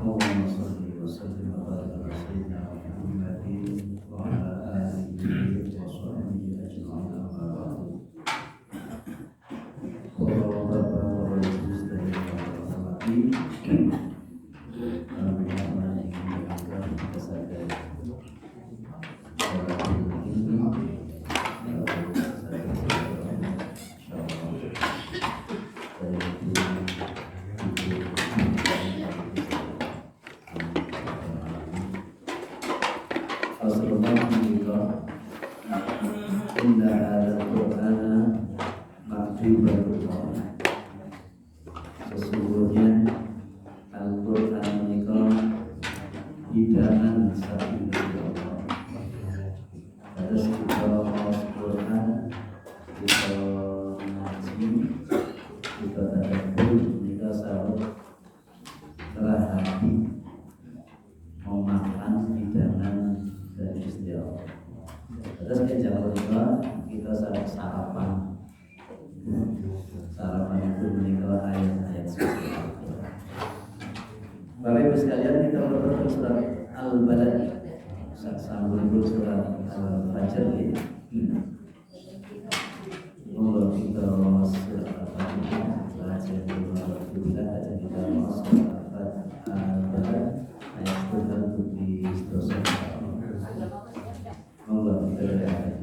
Allahumma shalli wa sallim wa barik ala sayyidina Muhammadin wa ala alihi wa sahbihi ajma'in. Amma ba'du. Para bapak, para ibu sekalian yang hormati, kami mengucapkan kita sadar bahwa ini sesungguhnya Al-Quran menikah hidangan saking Allah. Terus kita mau Quran, kita ngaji, kita tadabbur, kita sahur, telah hati mau makan hidangan dari Gusti Allah. Terus kita sarapan. Sarapan itu menikah ayat-ayat suci. Bapak Ibu sekalian, kita bertemu surat Al-Balad, sambung surat Al-Fajr ini. Mula kita surat Al-Fajr, baca dulu baca kita surat Al-Balad ayat tertentu di seterusnya. Mula kita lihat.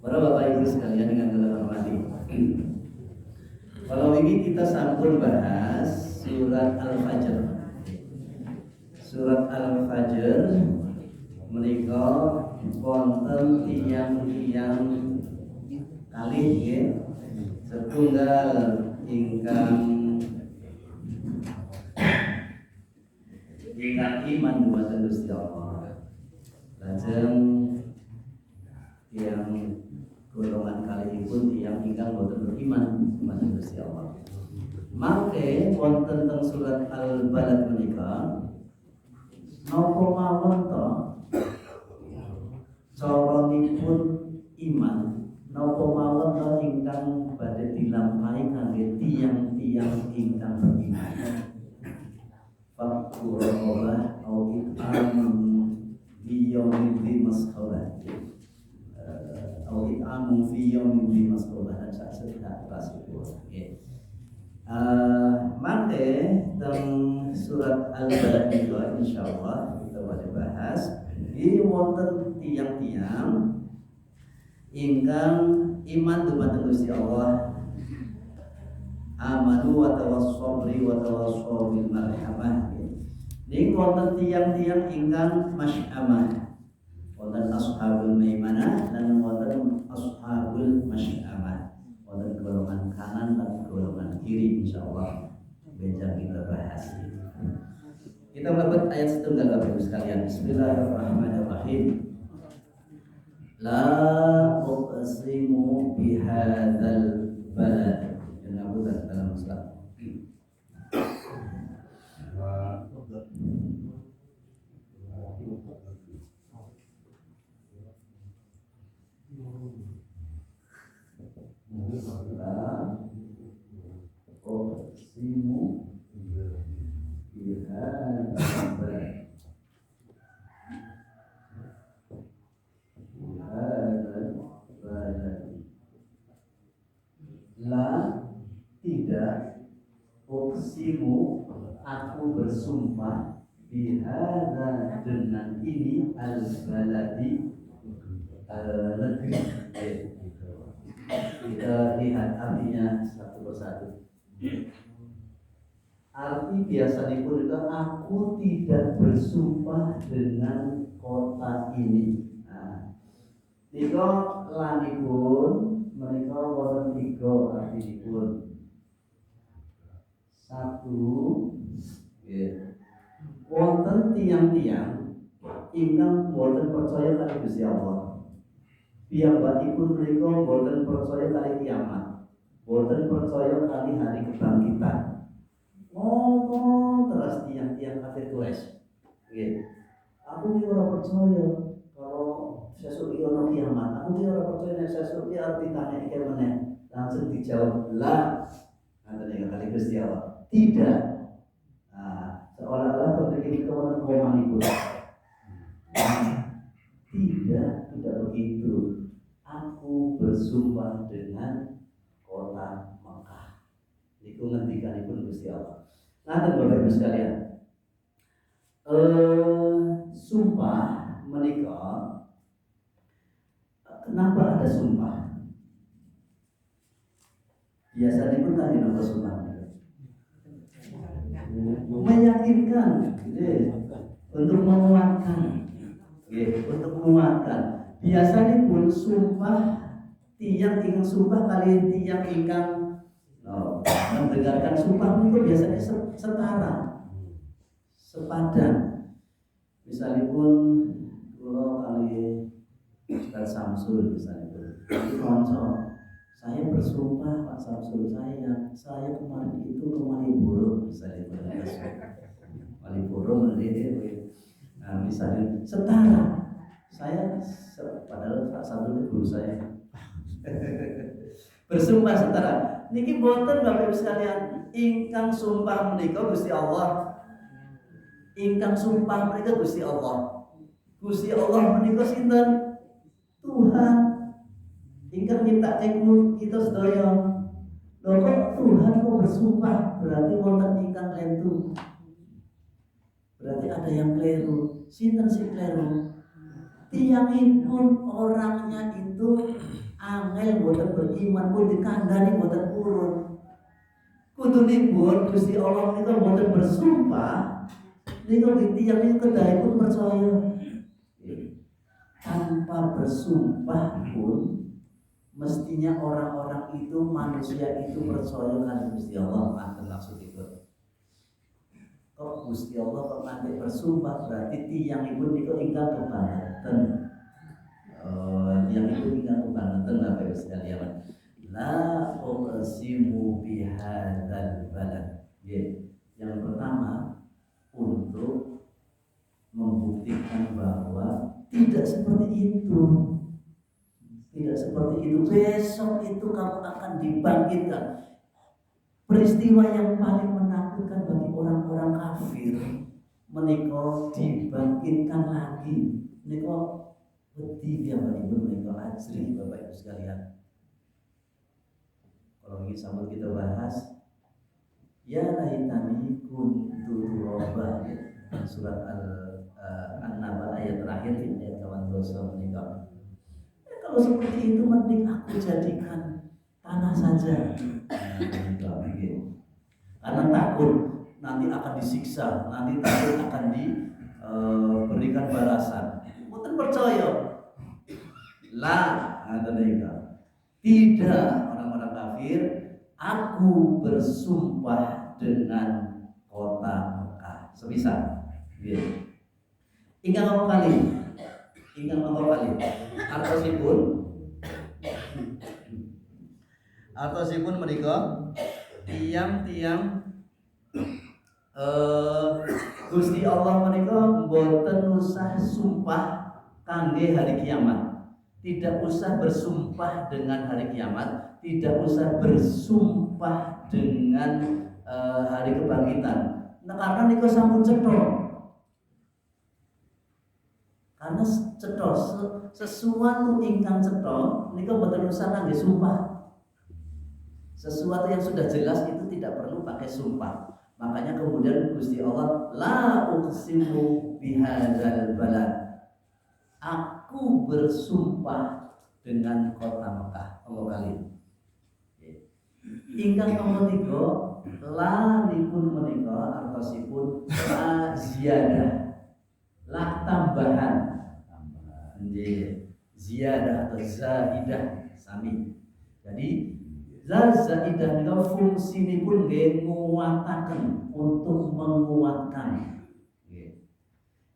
Para Bapak Ibu sekalian dengan hormati. Kalau ini kita sampun bahas surat Al-Fajr. Surat Al-Fajr menika wonten tiyang-tiyang kalih nggih. Setunggal ingkang iman dumateng Gusti Allah. Lajeng yang golongan kalihipun tiyang ingkang boten beriman dumateng Gusti Allah. Mangke wonten teng surat Al-Balad menika napa mawon to caranipun iman, napa mawon to ingkang badhe dilampahi kangge tiyang-tiyang ingkang beriman. Fakurullah au it'amun fi yaumin dzi masqabah. Au it'amun fi yaumin dzi masqabah dan sak rasipun. Nggih. Mangke teng surat Al-Balad itu insyaallah kita badhe bahas iki wonten tiyang-tiyang ingkang iman dumateng Gusti Allah, amanu wa tawassaw wa tawassaw bil marhamah. Ning wonten tiyang-tiyang ingkang masy'amah, wonten ashabul maimanah dan wonten ashabul masy'amah, wonten golongan kanan dan golongan kiri. Insyaallah benjang kita bahas. Kita melihat ayat setunggal Bapak Ibu sekalian. Bismillahirrahmanirrahim. La uqsimu bihadzal balad. Yang bukan dalam surat. La uqsimu bihadzal balad. La tidak uqsimu aku bersumpah bihadza dengan ini al-baladi negeri. Kita lihat artinya satu persatu. Arti biasanya pun itu aku tidak bersumpah dengan kota ini. Nika lanipun menika wonten 3 artinipun. Satu, wonten tiang-tiang ingkang boten percaya kali Gusti Allah. Piyambakipun menika boten percaya kali kiamat, boten percaya kali hari kebangkitan. Ngomong terus tiang-tiang kafir Quraisy. Nggih. Aku iki ora percaya kalau sesuk iki ana kiamat. Aku iki ora percaya nek sesuk iki arep ditanyake meneh. Langsung dijawab la. Ngaten kali Gusti Allah. Tidak. Seolah-olah ketika kita wonten komanipun. Tidak begitu. Aku bersumpah dengan kota Mekah. Niku ngendikanipun Gusti Allah. Ngaten Bapak Ibu sekalian. Sumpah menika, kenapa ada sumpah? Biasanya pun tadi nama sumpah meyakinkan, untuk menguatkan, untuk menguatkan. Biasanya pun sumpah tiang ingkang sumpah kali tiang ingkang mendengarkan sumpah itu biasanya setara, sepadan. Misalnya pun kalau kali Ustaz Samsul misalnya konco, saya bersumpah Pak Samsul, saya kemarin itu ke Malioboro misalnya pun Malioboro misalnya setara. Saya padahal Pak Samsul itu guru saya bersumpah setara. Niki boten Bapak Ibu sekalian, ingkang sumpah menika Gusti Allah. Ingkang sumpah menika Gusti Allah. Gusti Allah menika sinten? Tuhan. Ingkang nyiptake kita sedaya. Lho kok Tuhan kok bersumpah? Berarti wonten ingkang keliru. Berarti ada yang keliru. Sinten sing keliru? Tiyangipun orangnya itu angel boten beriman pun dikandani boten purun. Kudunipun Gusti Allah menika boten bersumpah. Niku tiyang niku kedahipun percaya. Tanpa bersumpah pun mestinya orang-orang itu, manusia itu percaya kan Gusti Allah. Manten maksudipun. Kok Gusti Allah kok nanti bersumpah berarti tiyangipun niku ingkang kebangetan. Yang itu ingkang kebangetan Bapak Ibu sekalian. La uqsimu bihadzal balad. Yang pertama untuk membuktikan bahwa tidak seperti itu. Tidak seperti seperti itu. Besok itu kamu akan dibangkitkan. Peristiwa yang paling menakutkan bagi orang-orang kafir, menika dibangkitkan lagi. Menika wedi dia Bapak Ibu, menika ajri Bapak Ibu sekalian. Kalau ini sama kita bahas, ya laitani kuntu turaba, surat An-Naba ayat terakhir, ayat 82 menika. Kalau seperti itu mending aku jadikan tanah saja. Karena takut nanti akan disiksa, nanti takut akan diberikan balasan. Mboten percaya. Lah, tidak, orang-orang kafir, aku bersumpah dengan kota Mekah. Sebisa. Ingat apa kali? Artosipun menika tiang-tiang Gusti Allah menika mboten usah sumpah kangge hari kiamat. Tidak usah bersumpah dengan hari kiamat, tidak usah bersumpah dengan hari kebangkitan. Nah, karena niku sampun cetha. Karena cetha sesuatu ingkang cetha niku mboten usah kangge sumpah. Sesuatu yang sudah jelas itu tidak perlu pakai sumpah. Makanya kemudian Gusti Allah la uqsimu bihadzal balad. Aku bersumpah dengan kota Mekah. Allah kali. Ingkang nomor 3 la nipun menika artosipun la ziyadah. La tambahan. Nggih. Ziyadah atau zaidah sami. Jadi zaidah menika fungsinipun nggih nguataken, untuk menguatkan.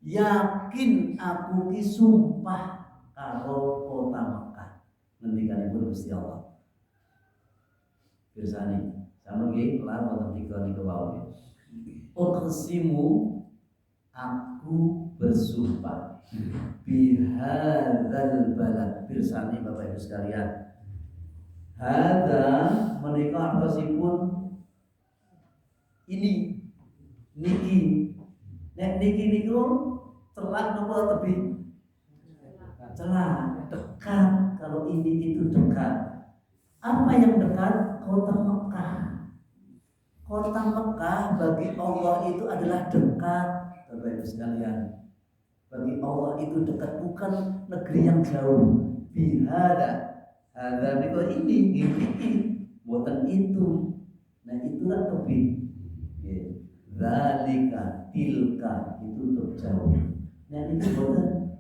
Yakin aku ki sumpah karo kota Mekah. Ngendikanipun Gusti Allah. Pirsani, sama nggih lan wonten 3 niku wau. Uqsimu, aku bersumpah bihadzal balad. Pirsani Bapak Ibu sekalian. Hadza menika artosipun ini, niki. Nek niki niku celak napa tebih? Celak, dekat. Kalau ini itu dekat. Apa yang dekat? Kota Mekah. Kota Mekah bagi Allah itu adalah dekat, Bapak Ibu sekalian. Bagi Allah itu dekat, bukan negeri yang jauh. Bihada, ada niku ini, buatan itu. Nah itulah tebih. Zalika, tilka, itu terjauh. Nah itu buatan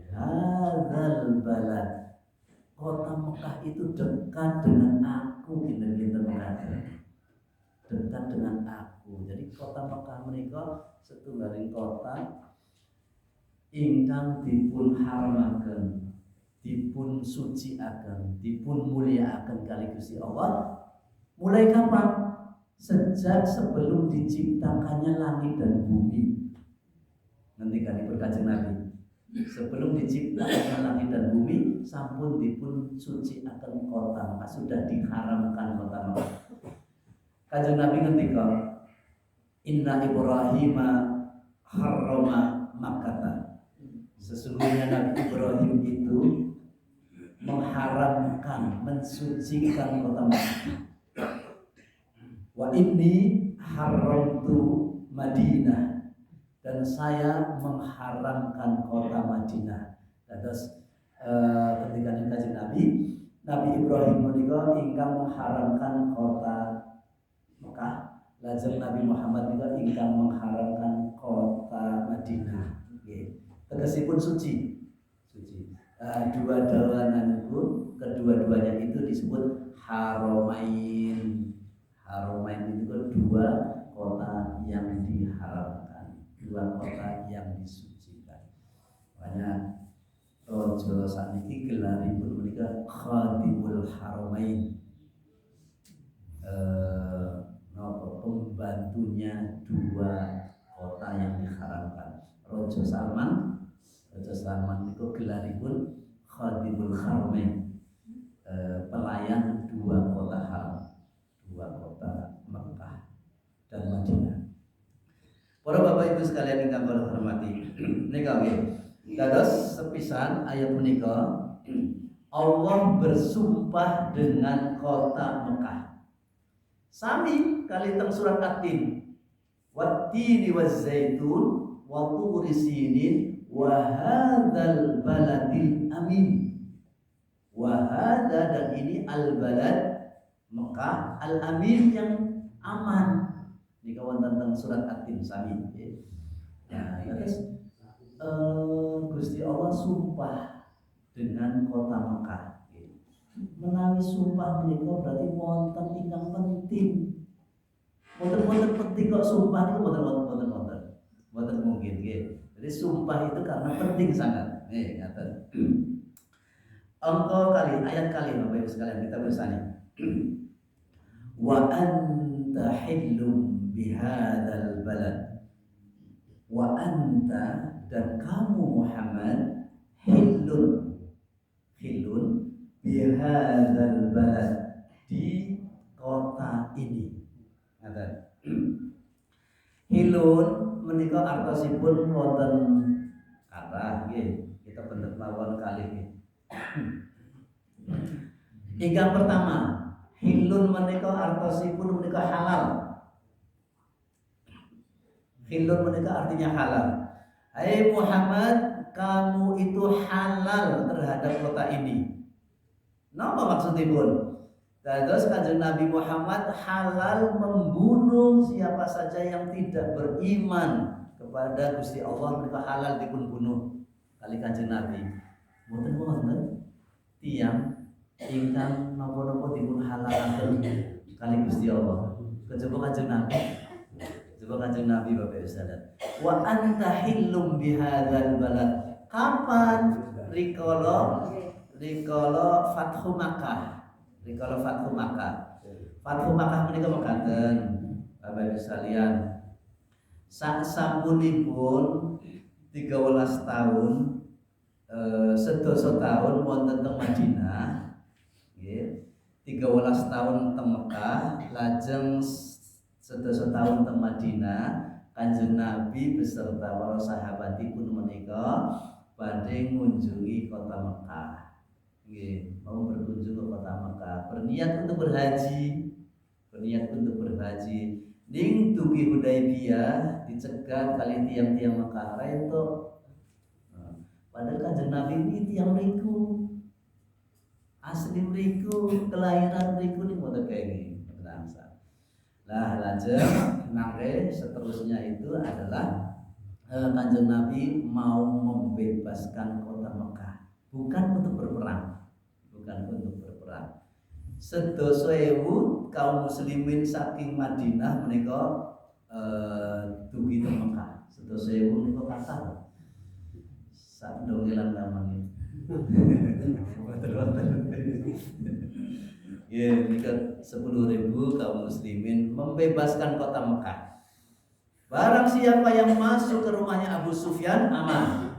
hadzal balad. Kota Mekah itu dekat dengan aku, kinten-kinten mengatakan. Dekat dengan aku. Jadi kota Mekah menika setunggaling kota ingkang dipun haramaken, dipun suciaken, dipun mulyakaken kali Gusti Allah. Mulai kapan? Sejak sebelum diciptakannya langit dan bumi. Nanti kali berkajeng Nabi. Sebelum diciptakan langit dan bumi, sampun dipun suci akan kota Mekah, sudah diharamkan kota Mekah. Kanjeng Nabi ngendika, Inna Ibrahima harrama Makkah. Sesungguhnya Nabi Ibrahim itu mengharamkan, mensucikan kota Mekah. Wa inni haramtu Madinah, dan saya mengharamkan kota Madinah. Terus ketika dikasih Nabi Ibrahim menika ingkang mengharamkan kota Mekah, lajeng Nabi Muhammad juga ingkang mengharamkan kota Madinah. Tegesipun suci. Dua dawanan itu, kedua-duanya itu disebut haramain. Haramain itu dua kota yang diharamkan, dua kota yang disucikan. Makanya Raja saniki gelaripun menika Khadimul Haramain. Pembantunya dua kota yang diharamkan. Raja Salman itu gelaripun Khadimul Haramain. Ibu sekalian ingkang kula hormati. Menika nggih. Dados sepisan ayat menika Allah bersumpah dengan kota Mekah. Sami kali teng surat At-Tin. Wat-tini waz-zaitun wa turi sinin wa hadzal baladil amin. Wa hadza, dan ini al-balad Mekah al-amin yang aman. Nika wonten teng surat At-Tin sami. Ya, terus Gusti Allah sumpah dengan kota Mekah. Menawi sumpah menika berarti wonten ingkang penting. Wonten penting kok sumpah niku wonten mungkin nggih. Jadi sumpah itu karena penting sangat. Nih, ngaten. Angka kali, ayat kali Bapak Ibu sekalian kita bersani. Wa anta hillum bihadzal balad. Wa anta, dan kamu Muhammad, hillun bihadzal balad, di kota ini. Ngaten. Hillun menika artosipun wonten kathah nggih. Kita bener mawon kali nggih. Ingkang pertama, hillun menika artosipun menika halal. Hillun menika artinya halal. Hai Muhammad, kamu itu halal terhadap kota ini. Napa maksudipun? Dados Kanjeng Nabi Muhammad halal membunuh siapa saja yang tidak beriman kepada Gusti Allah, menika halal dipun bunuh kali Kanjeng Nabi. Mboten wonten tiyang ingkang napa-napa dipun halalaken kali Gusti Allah. Kejaba Kanjeng Nabi. Coba Kanjeng Nabi Bapak Ibu sekalian. Wa anta hillum bihadzal balad. Kapan? Rikala Fathu Makkah. Fathu Makkah menika mekaten Bapak Ibu sekalian. Sasampunipun 13 tahun sedasa tahun wonten teng Madinah nggih. 13 tahun teng Mekah, lajeng sedasa tahun teng Madinah, Kanjeng Nabi beserta para sahabatipun menika badhe ngunjungi kota Mekah. Nggih, mau berkunjung ke kota Mekah, berniat untuk berhaji. Ning dugi Hudaybiyah dicegat kali tiang-tiang Mekah itu. Padahal Kanjeng Nabi ini tiang mriku. Asli mriku, kelahiran mriku ning mboten kenging, mboten angsal. Nah, lajeng mangke seterusnya itu adalah Kanjeng Nabi mau membebaskan kota Mekah, bukan untuk berperang. Sedasa ewu kaum muslimin saking Madinah menika dugi teng Mekah. Sedasa ewu menika kathah. Sak dongelan namanya. Ya, menika 10.000 kaum muslimin membebaskan kota Mekah. Barang siapa yang masuk ke rumahnya Abu Sufyan aman.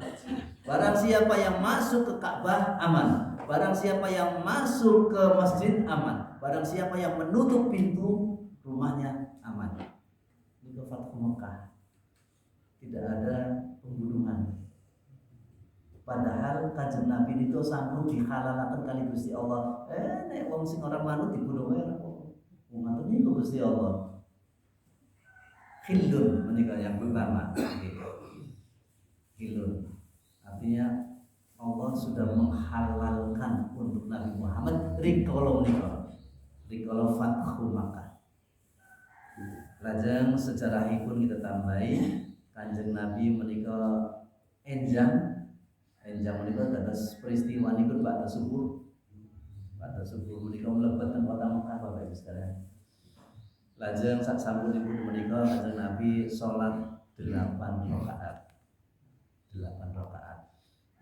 Barang siapa yang masuk ke Ka'bah aman. Barang siapa yang masuk ke masjid aman. Barang siapa yang menutup pintu rumahnya aman. Ini ke Fathu Mekah. Tidak ada pembunuhan. Padahal Kanjeng Nabi itu sampun dihalalaken kali Gusti Allah. Nek wong sing ora manut dibunuh wae kok. Wong manut niku Gusti Allah. Hillun menika yang pertama. Hillun artinya Allah sudah menghalalkan untuk Nabi Muhammad rikala Fathu Makkah. Lajeng sejarahipun kita tambahi Kanjeng Nabi menika enjang menika dados peristiwa niku pada subuh menika mlebet teng kota Mekah Bapak Ibu sekalian. Lajeng sak sampunipun menika Kanjeng Nabi salat 8 rakaat.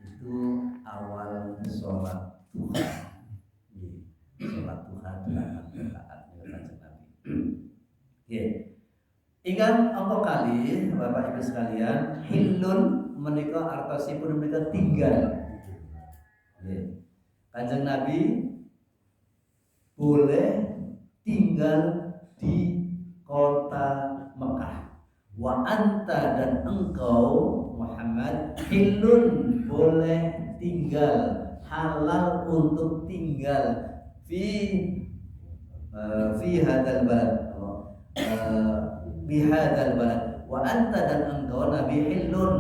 Itu awal salat duha. Salat duha 8 rakaat niku Kanjeng Nabi. Nggih. Ingat apa kali Bapak Ibu sekalian, hillun menika artosipun menika tinggal. Nggih. Kanjeng Nabi boleh tinggal di kota Mekah. Wa anta dan engkau Muhammad hilun boleh tinggal, halal untuk tinggal fi hadal balad, bihadal balad. Wa anta dan engkau Nabi hilun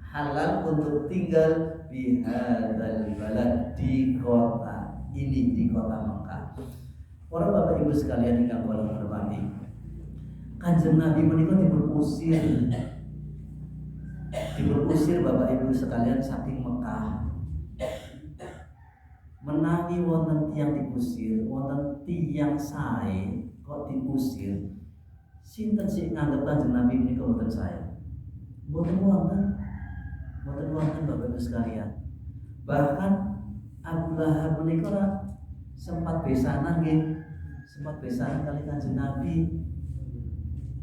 halal untuk tinggal bihadal balad di kota ini, di kota Mekah. Para Bapak Ibu sekalian ingkang kula hormati, Kanjeng Nabi menika diperusir Bapak Ibu sekalian saking Mekah. Menawi wonten tiyang diusir, wonten tiyang sae kok diusir, sinten sing nganggep Kanjeng Nabi menika mboten sae? Mboten wonten Bapak Ibu sekalian. Bahkan Abu Lahab menika sempat besanan kali Kanjeng Nabi.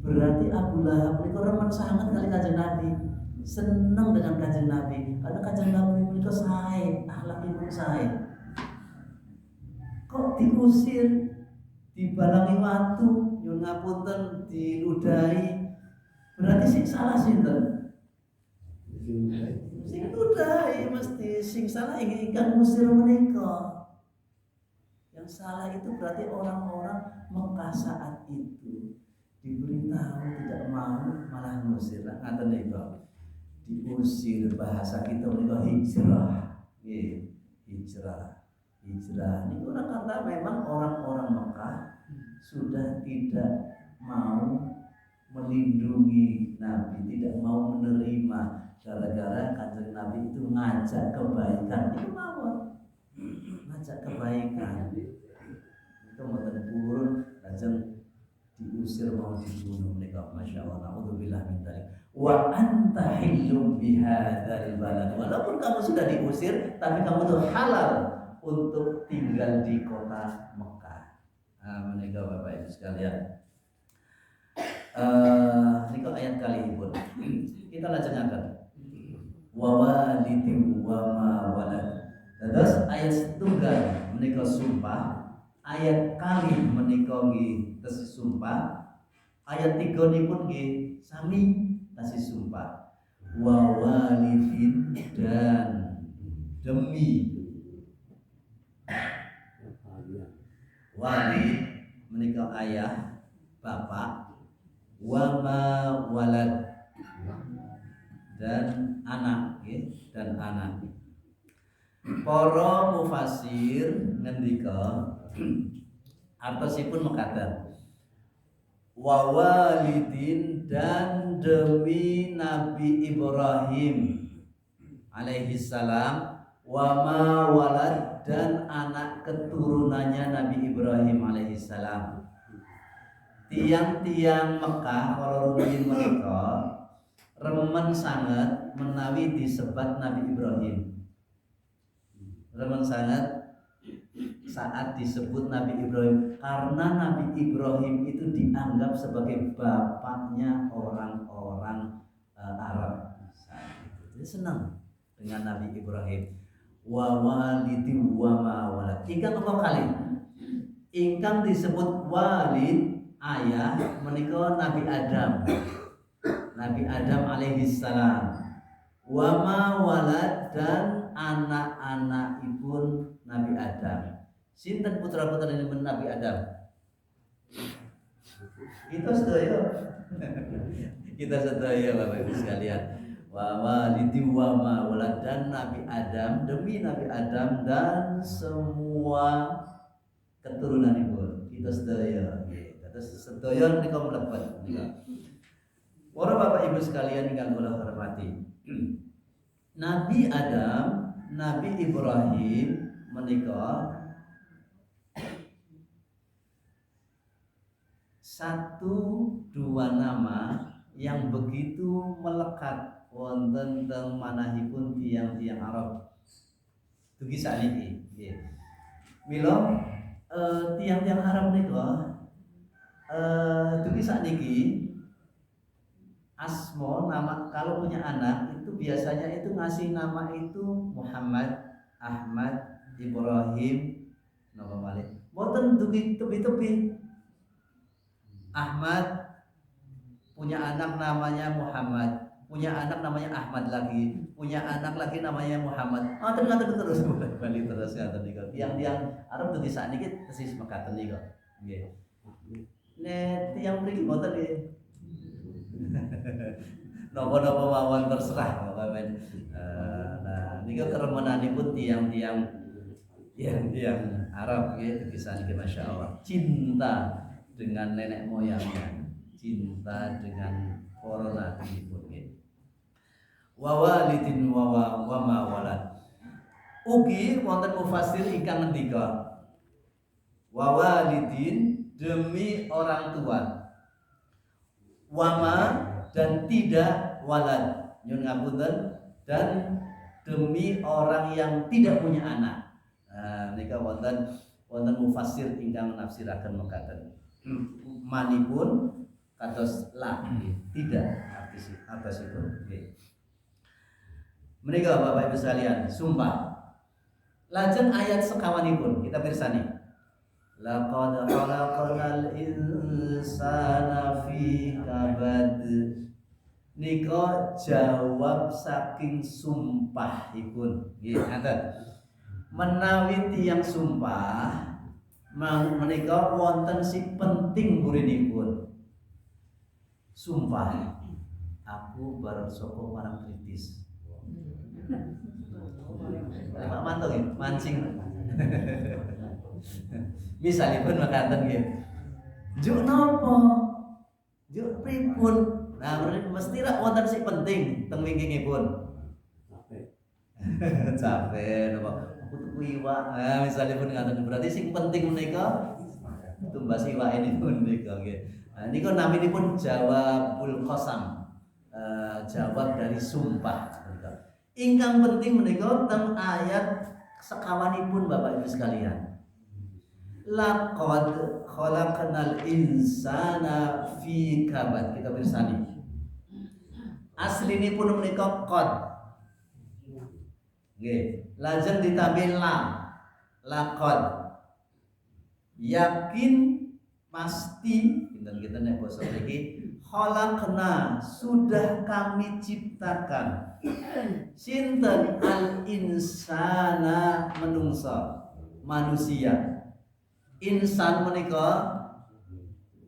Berarti Abu Lahab menika remen sangat kali Kanjeng Nabi, seneng dengan Kanjeng Nabi karena Kanjeng Nabi menika sae, akhlakipun sae. Kok diusir, dibalangi watu, nyuwun ngapunten, diludahi, berarti sing salah sinten? Sing ludahi mesti, sing salah ingkang ngusir menika. Yang salah itu berarti orang-orang Mekah saat itu diberitahu tidak mau malah ngusir. Ngaten niku. Diusir, bahasa kita menika hijrah. Nggih, hijrah. Ini karena memang orang-orang Mekah sudah tidak mau melindungi Nabi, tidak mau menerima gara-gara Kanjeng Nabi itu ngajak kebaikan. Itu mawon. Ngajak kebaikan. Itu mboten purun lajeng diusir mau dibunuh menika. Masyaallah, naudzubillah min dzalik. Wa anta hillum bihadzal balad. Walaupun kamu sudah diusir, tapi kamu tuh halal untuk tinggal di kota Mekah. Menika Bapak Ibu sekalian. Niku ayat kali pun. Kita lajengaken. Wa walidin wa ma walad. Terus ayat setunggal menika sumpah, ayat kali menika nggih tesih sumpah, ayat 3 nipun nggih sami tasih sumpah. Wa walidin dan demi walid menika ayah, bapak, wa ma walad dan anak, dan anak. Para mufasir ngendika artosipun mekaten, wa walidin dan demi Nabi Ibrahim alaihi salam, wa ma walad dan anak keturunannya Nabi Ibrahim alaihissalam. Tiang-tiang Mekah kalau rumiyin mereka remen sangat menawi disebat Nabi Ibrahim. Remen sangat saat disebut Nabi Ibrahim karena Nabi Ibrahim itu dianggap sebagai bapaknya orang-orang Arab. Jadi senang dengan Nabi Ibrahim. Wa walidi wa ma walad. Ingkang apa kali? Ingkang disebut walid ayah menika Nabi Adam. Nabi Adam alaihi salam. Wa ma walad dan anak-anakipun Nabi Adam. Sinten putra-putrane Nabi Adam? Kita sedaya Bapak Ibu sekalian. Wa walidi wa ma walad dan Nabi Adam, demi Nabi Adam dan semua keturunan ibu kita sedaya. Terus sedaya nika mlebet nika. Para Bapak Ibu sekalian ingkang kula hormati. Nabi Adam, Nabi Ibrahim menika satu dua nama yang begitu melekat wonten teng manahipun tiang-tiang Arab. Dugi sakniki nggih. Mila tiang-tiang Arab nika dugi sakniki asma nama kalau punya anak itu biasanya itu ngasih nama itu Muhammad, Ahmad, Ibrahim, nama malih. Mboten dugi tebi-tebi. Ahmad punya anak namanya Muhammad, punya anak namanya Ahmad lagi, punya anak lagi namanya Muhammad. Terus balik terus ngaten niku. Tiang-tiang Arab tuh saat niki tesis mekaten niku. Nggih. Nek tiang mriki mboten nggih. Napa-napa mawon terserah Bapak. Nah, niku keremenanipun tiang-tiang Arab nggih tegisan niki masyaallah. Cinta dengan nenek moyangnya, cinta dengan para nabipun nggih. Wa walidin wa ma walad. Ugi wonten mufassir ingkang ngendika wa walidin demi orang tua, wama dan tidak walad, nyun ngapunten, dan demi orang yang tidak punya anak. Nah, nika wonten mufassir ingkang nafsiraken mekaten. Manipun kados la, tidak artisipun. Menika Bapak Ibu sekalian, sumpah. Lajeng ayat sekawanipun kita pirsani. Laqad khalaqnal insana fi kabad. Nika jawab saking sumpahipun. Nggih, ngaten. Menawi tiyang sumpah menika wonten si penting burinipun. Sumpah aku bareng saka marang kritis. Pak Mantung ya, mancing. Misalipun makaten nggih. Juk napa? Juk pripun? Nah, mesti ra wonten sing penting teng wingkingipun. Capek napa? Kutu iwak. Nah, misalipun ngaten berarti sing penting menika tumbas iwak ini pun menika nggih. Nah, niku naminipun jawabul qasam. Jawab dari sumpah. Ingkang penting menika teng ayat sekawanipun Bapak Ibu sekalian. Laqad khalaqnal insana fi kabad. Kita pirsani. Aslinipun menika qad. Nggih, lajeng ditambahi lam. Laqad. Yakin pasti kinten-kinten nek basa mriki khalaqna sudah kami ciptakan sinten al insana menungsa manusia. Insan menika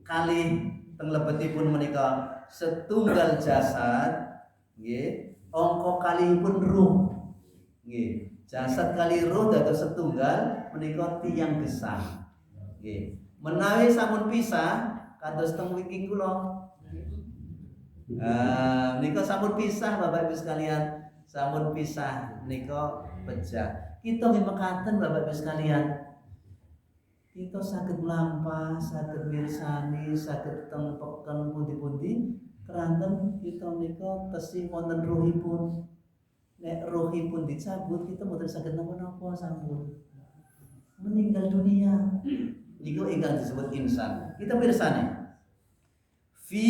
kalih teng lebetipun menika setunggal jasad nggih, angka kalihipun ruh nggih. Jasad kali ruh dados setunggal menika tiyang gesang nggih. Menawi sampun pisah kados teng wingking kula. Nika sampun pisah Bapak Ibu sekalian, sampun pisah nika pecah. Kita nggih mekaten Bapak Ibu sekalian. Kita saged mlampah, saged mirsani, saged teng peken pundi-pundi keranten kita nika tesih wonten ruhipun. Nek ruhipun dicabut kita mboten saged napa-napa sampun. Meninggal dunia. Niku ingkang disebut insan. Kita pirsani. Fi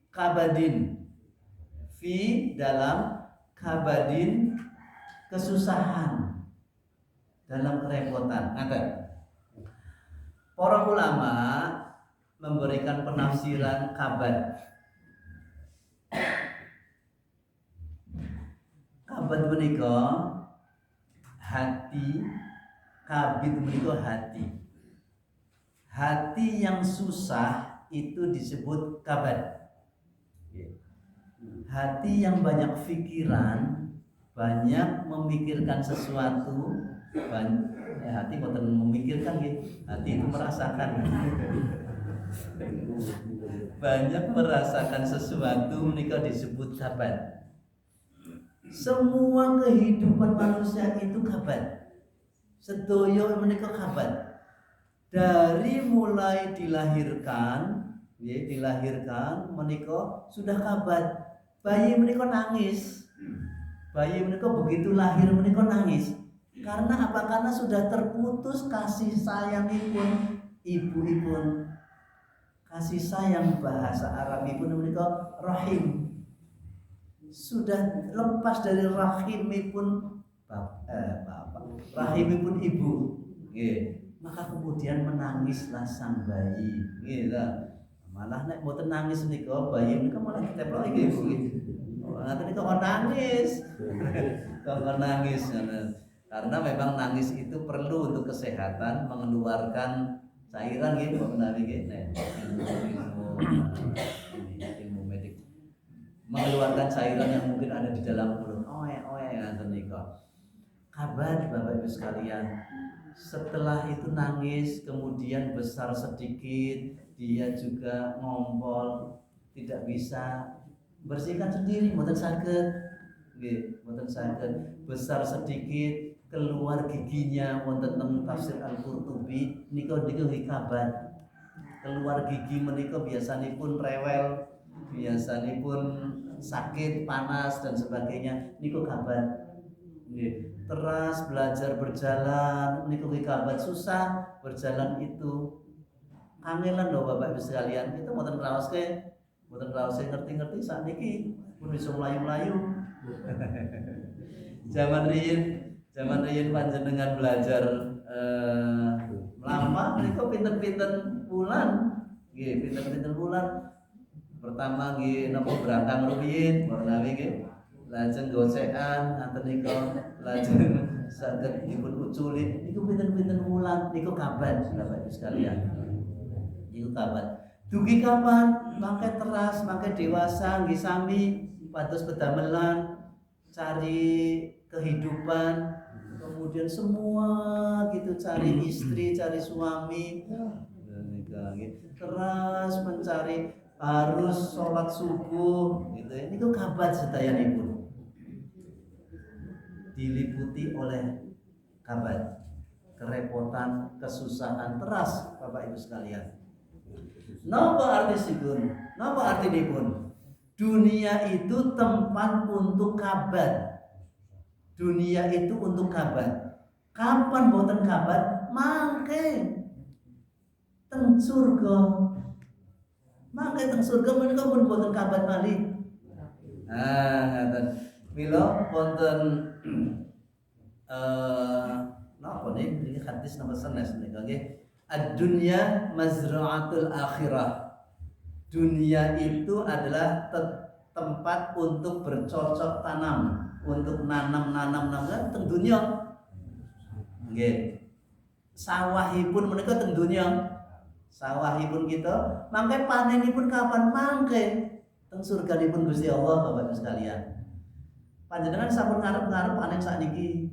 kabadin, fi dalam kabadin kesusahan, dalam kerepotan. Ngaten. Para ulama memberikan penafsiran kabad. Kabad menika hati, kabid menika hati. Hati yang susah itu disebut kabad. Hati yang banyak pikiran, banyak memikirkan sesuatu, hati boten memikirkan gitu. Hati itu merasakan. Banyak merasakan sesuatu menika disebut kabad. Semua kehidupan manusia itu kabad. Sedaya menika kabad. Dari mulai dilahirkan menika sudah kabad. Bayi menika nangis. Bayi menika begitu lahir menika nangis. Karena apa? Karena sudah terputus kasih sayangipun ibuipun. Kasih sayang bahasa Arabipun menika rahim. Sudah lepas dari rahimipun bapak, rahimipun ibu. Nggih. Maka kemudian menangislah sang bayi. Nggih ta. Malah nek mboten nangis menika bayi menika malah diteploki ibu nggih. Ngaten niku kok nangis. Kok nangis karena memang nangis itu perlu untuk kesehatan, mengeluarkan cairan nggih kok menawi nggih nek ilmu medik. Mengeluarkan cairan yang mungkin ada di dalam mulut. Ngaten niku. Kabar Bapak Ibu sekalian, setelah itu nangis, kemudian besar sedikit, dia juga ngompol, tidak bisa bersihkan sendiri, mboten saged. Nggih, mboten saged. Besar sedikit, keluar giginya wonten teng tafsir Al-Qurtubi niku kabar. Keluar gigi menika biasanipun rewel, biasanipun sakit, panas dan sebagainya niku kabar. Nggih. Teras belajar berjalan niku kabar, susah berjalan itu kangelan lho Bapak Ibu sekalian. Kita mboten ngraoske ngerti-ngerti sakniki pun bisa mlayu-mlayu. Zaman riyin panjenengan belajar lama niku pinten-pinten bulan. Nggih, pinten-pinten bulan. Pertama nggih napa berangkang rumiyin, menawi nggih. Lajeng gocekan ngaten niku, lajeng saged dipun uculi niku pinten-pinten wulan niku kaban Bapak Ibu sekalian. Niku kaban. Dugi kapan mangke teras, mangke dewasa nggih sami pados pedamelan cari kehidupan, kemudian semua gitu cari istri, cari suami. Nikah nggih. Teras mencari harus sholat subuh gitu ya. Niku kaban sedayanipun. Diliputi oleh kabar, kerepotan, kesusahan teras Bapak Ibu sekalian. Napa artisipun? Napa artinipun? Dunia itu tempat untuk kabar. Dunia itu untuk kabar. Kapan boten kabar? Mangke teng surga. Mangke teng surga menika pun boten kabar malih. Ngaten. Mila wonten napa niki hadis nomor sanes nika nggih. Ad-dunya mazra'atul akhirah. Dunia itu adalah tempat untuk bercocok tanam, untuk nanam teng dunya. Nggih. Sawahipun menika teng dunya. Sawahipun kita, mangke panenipun kapan mangke teng surganipun Gusti Allah Bapak Ibu sekalian. Panjenengan sampun ngarep-ngarep panen sakniki.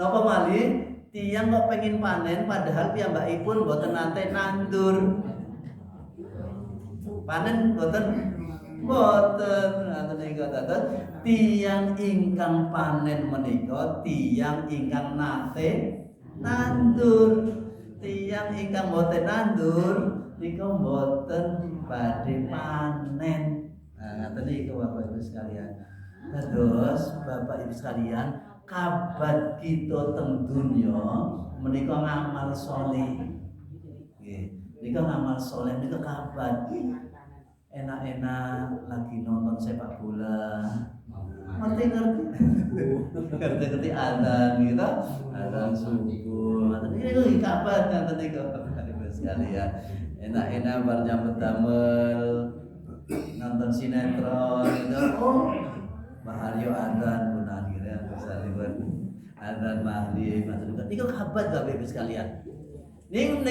Napa malih tiyang kok pengin panen padahal piyambakipun boten nate nandur. Panen boten ngaten niku dados tiyang ingkang panen menika tiyang ingkang nate nandur. Tiyang ingkang boten nandur niku boten badhe panen. Ngaten niku Bapak Ibu sekalian. Terus Bapak Ibu sekalian, kabar kita teng dunya menika ngamal saleh. Nggih, nika ngamal saleh nika kabar. Enak-enak lagi nonton sepak bola. Ngerti adzan gitu. Adzan subuh. Ngaten niku kabar ngaten niku Bapak Ibu sekalian. Enak-enak bar nyambut damel nonton sinetron gitu. Oh, Maharyo adzan pun akhirnya misalipun adzan maghrib atau juga niku kabar Bapak Ibu sekalian. Niku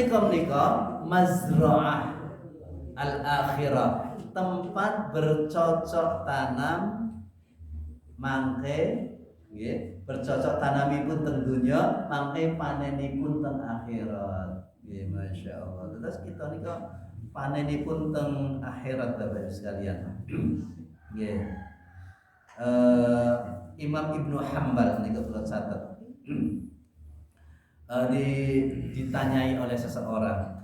mazra'ah al-akhirah, tempat bercocok tanam mangke nggih, bercocok tanamipun teng dunya, mangke panenipun teng akhirat. Nggih, masyaallah. Terus kita niku panenipun teng akhirat Bapak Ibu sekalian. Nggih. Imam Ibnu Hanbal niku kula catet. Ditanyai oleh seseorang,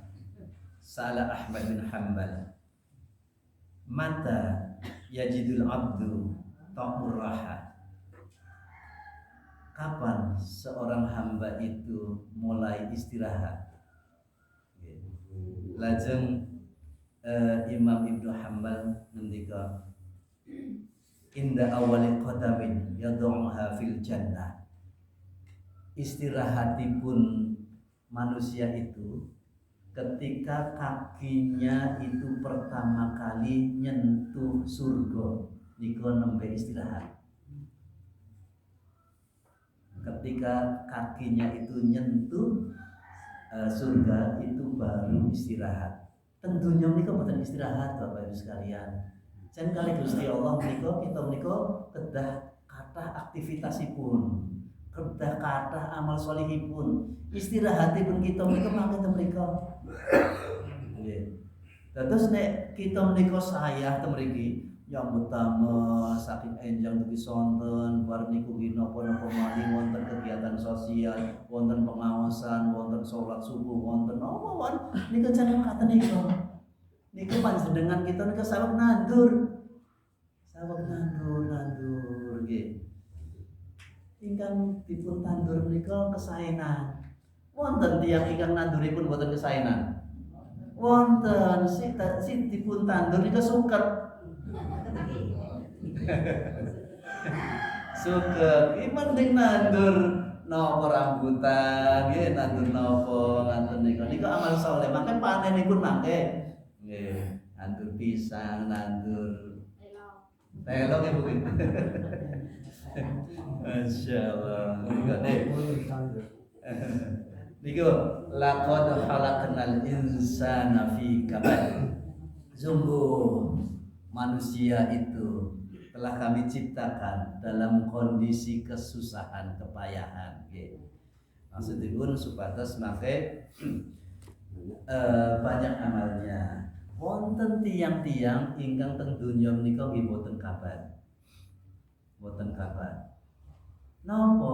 Salah Ahmad bin Hanbal, mata yajidul abdu ta'mur raha. Kapan seorang hamba itu mulai istirahat? Lajeng Imam Ibnu Hanbal ngendika, inda awali qadamin yad'uha fil jannah. Istirahatipun manusia itu ketika kakinya itu pertama kali nyentuh surga niku nembe istirahat. Ketika kakinya itu nyentuh surga itu baru istirahat. Tentunya menika boten istirahat Bapak Ibu sekalian. Jan kali Gusti Allah menika kita menika kedah kathah aktivitasipun, kedah kathah amal sholihipun. Istirahatipun kita menika mangke teng mriko. Nggih. Terus nek kita menika sayah teng mriki yang utama saking enjang dugi sonten bar niku napa-napa malih wonten kegiatan sosial, wonten pengawasan, wonten salat subuh, wonten apa niku jangan kata niku. Niku panjenengan kita niku saweg nandur. Saweg nandur nggih. Ingkang dipun tandur menika kesaenan. Wonten tiyang ingkang nanduripun boten kesaenan. Wonten si dipun tandur niku suket. Suket iki mending nandur napa rambutan nggih, nandur napa ngaten niku. Niku amal saleh, mangke panenipun mangke nggih, nandur pisang, nandur telo nggih Bu. Masyaallah. Niku laqad khalaqnal insana fi kabad. Sungguh manusia itu telah kami ciptakan dalam kondisi kesusahan, kepayahan. Maksudipun supados make banyak amalnya. Wonten tiang-tiang ingkang teng donya menika nggih boten kabar. Boten kabar. Napa?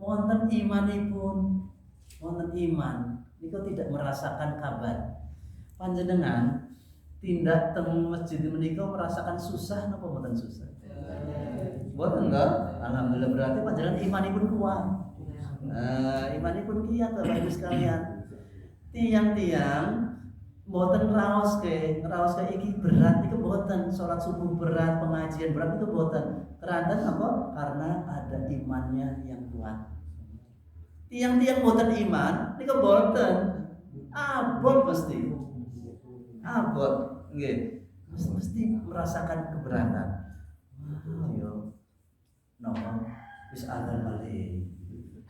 Wonten imanipun, wonten iman niku tidak merasakan kabar. Panjenengan tindak teng masjid menika merasakan susah napa mboten susah? Mboten enggak? Alhamdulillah berarti panjenengan imanipun kuat. Imanipun kiat Bapak Ibu sekalian. Tiang-tiang mboten ngraoske iki berat niku mboten, salat subuh berat, pengajian berat niku mboten. Keranten apa? Karena ada imannya yang kuat. Tiang-tiang mboten iman niku mboten. Abot pasti. Abot nggih, mesti merasakan keberatan. Yo, nopo wis adzan malih.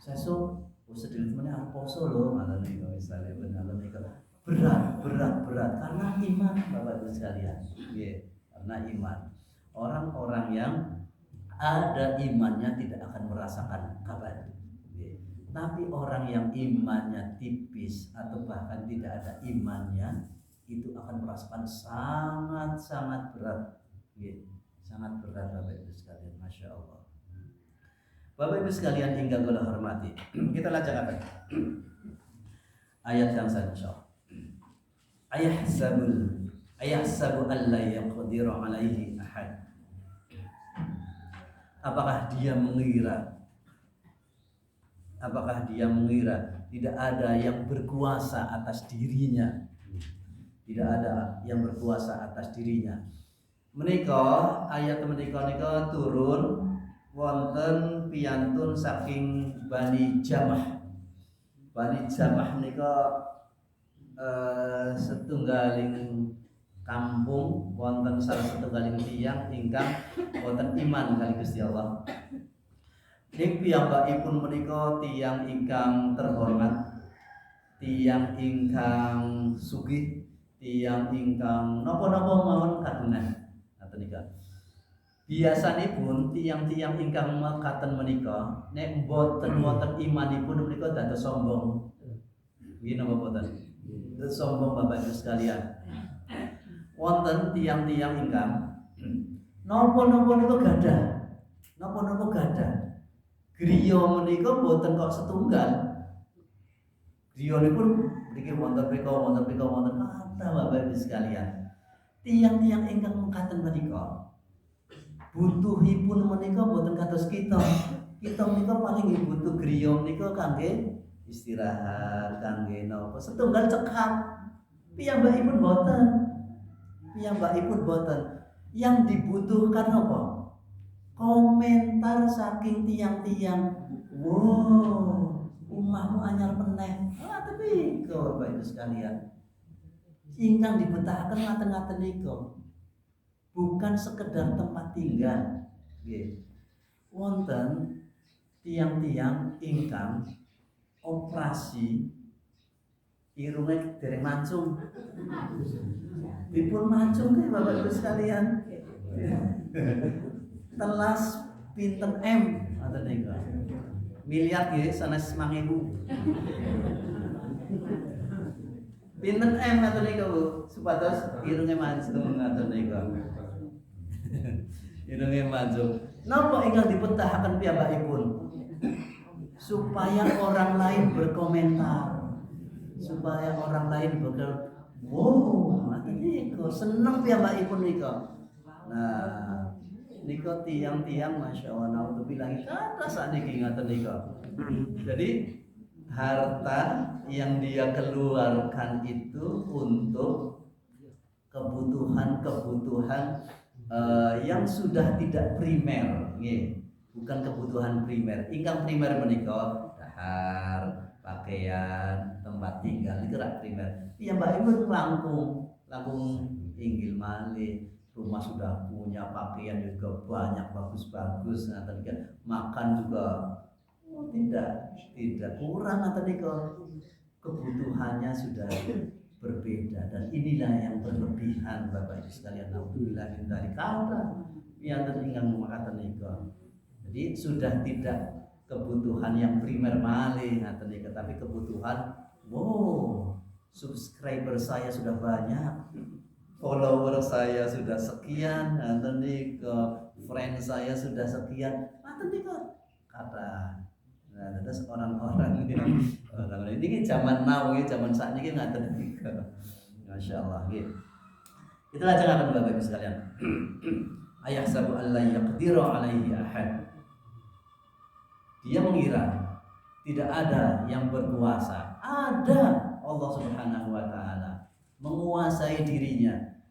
Sesuk sedherek meneh arep poso lho, ngoten niku misale bener niku. Berat karena iman Bapak Ibu sekalian. Nggih, karena iman. Orang-orang yang ada imannya tidak akan merasakan kabar. Nggih. Tapi orang yang imannya tipis atau bahkan tidak ada imannya itu akan merasakan sangat berat. Sangat berat Bapak Ibu sekalian, Masya Allah. Bapak Ibu sekalian hingga kula hormati, kita lanjutkan ayat yang selanjutnya. Ayahsabu alla yaqdiru alaihi ahad. Apakah dia mengira tidak ada yang berkuasa atas dirinya? Tidak ada yang berkuasa atas dirinya. Menika ayat menika turun wonten piyantun saking Bani Jamah. Bani Jamah menika setunggaling kampung wonten salah setunggaling tiyang ingkang wonten iman kali Gusti Allah. Ing piyambakipun menika tiyang ingkang terhormat, tiyang ingkang sugih, tiyang ingkang napa-napa mawon kagungan. Ngaten nika. Biasanipun tiyang-tiyang ingkang mekaten menika nek mboten wonten imanipun menika dados sombong. Nggih napa mboten? Dados sombong Bapak Ibu sekalian. Wonten tiyang-tiyang ingkang napa-napa niku gadah. Napa-napa gadah. Griya menika mboten kok setunggal. Griyanipun mriki wonten kathah Bapak Ibu sekalian. Tiyang-tiyang ingkang mekaten menika butuhipun menika mboten kados kita. Kita menika paling butuh griya menika kangge istirahat, kangge napa setunggal cekap. Piyambakipun mboten. Yang dibutuhkan apa? Komentar saking tiang-tiang. Wow, umahmu anyar meneh. Tapi kok Bapak Ibu sekalian. Ingkang dibetahaken ngaten-ngaten nika. Bukan sekedar tempat tinggal. Nggih. Wonten tiang-tiang ingkang operasi irunge dereng mancung. Dipun mancung nggih Bapak Ibu sekalian. Telas pinten M ngoten nika. Miliar nggih sanes 5.000. Pinten M ngoten nika Bu, supados irunge mancung ngoten nika. Irunge mancung. Napa ingkang dipetahaken piyambakipun? Supaya orang lain berkomentar. Supaya orang lain berkata, wow, nika seneng piyambakipun nika. Nah, nika tiang-tiang Masya Allah, naudzubillah kata sakniki ngaten nika. Jadi harta yang dia keluarkan itu untuk kebutuhan-kebutuhan yang sudah tidak primer, nggih. Bukan kebutuhan primer. Ingkang primer menika dahar, pakaian, tempat tinggal itu rak primer. Piyambakipun langkung inggil malih. Rumah sudah punya, pakaian juga banyak bagus-bagus, makan juga tidak kurang, kebutuhannya sudah berbeda, dan inilah yang berlebihan Bapak Ibu sekalian. Alhamdulillah dari kata yang tertinggal mengatakan nika. Jadi sudah tidak kebutuhan yang primer malih ngaten, tapi kebutuhan wow, subscriber saya sudah banyak, follower saya sudah sekian, ngaten nika, friend saya sudah sekian, ngaten nika kata. Nah, terus orang-orang ini zaman now, zaman saat ini ngaten nika. Masya Allah, gitu. Itulah jangan Bapak Ibu sekalian. Ayah sabu Allah yaqdiru alaihi ahad. Dia mengira tidak ada yang berkuasa. Ada Allah Subhanahu wa taala menguasai dirinya.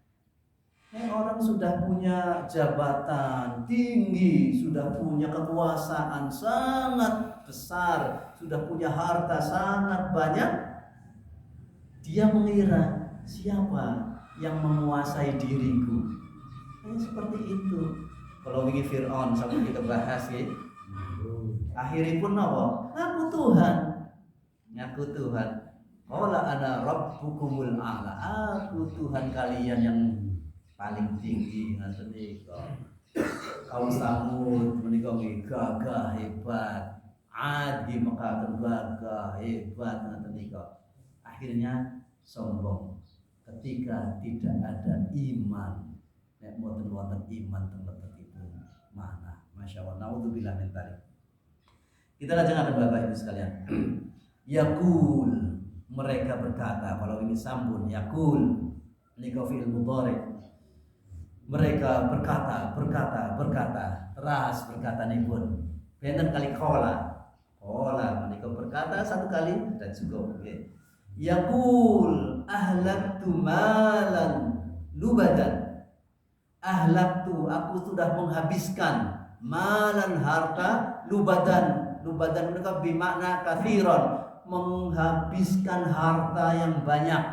Orang sudah punya jabatan tinggi, sudah punya kekuasaan sangat besar, sudah punya harta sangat banyak. Dia mengira siapa yang menguasai diriku. Seperti itu. Kalau ingin Fir'aun sama kita bahas ya. Akhiripun napa? Ngaku Tuhan. Ngaku Tuhan. Qala ana rabbukumul a'la. Aku Tuhan kalian yang paling tinggi ngaten nika. Kaum Samud menika gagah hebat. Ad di Mekah gagah hebat ngaten nika. Akhirnya sombong ketika tidak ada iman. Nek mboten wonten iman teng lebetipun mana. Masya Allah, naudzubillah min dzalik. Kita lanjutkan Bapak Ibu sekalian. Yaqul, mereka berkata, kalau ini sambun yaqul nika fi'il mudhari. Mereka berkata, teras berkata nipun. Benten kali qala menika berkata satu kali dan cukup nggih. Yaqul ahlaktu malan lubadan. Ahlaktu, aku sudah menghabiskan malan harta lubadan mereka bermakna katsiran, menghabiskan harta yang banyak.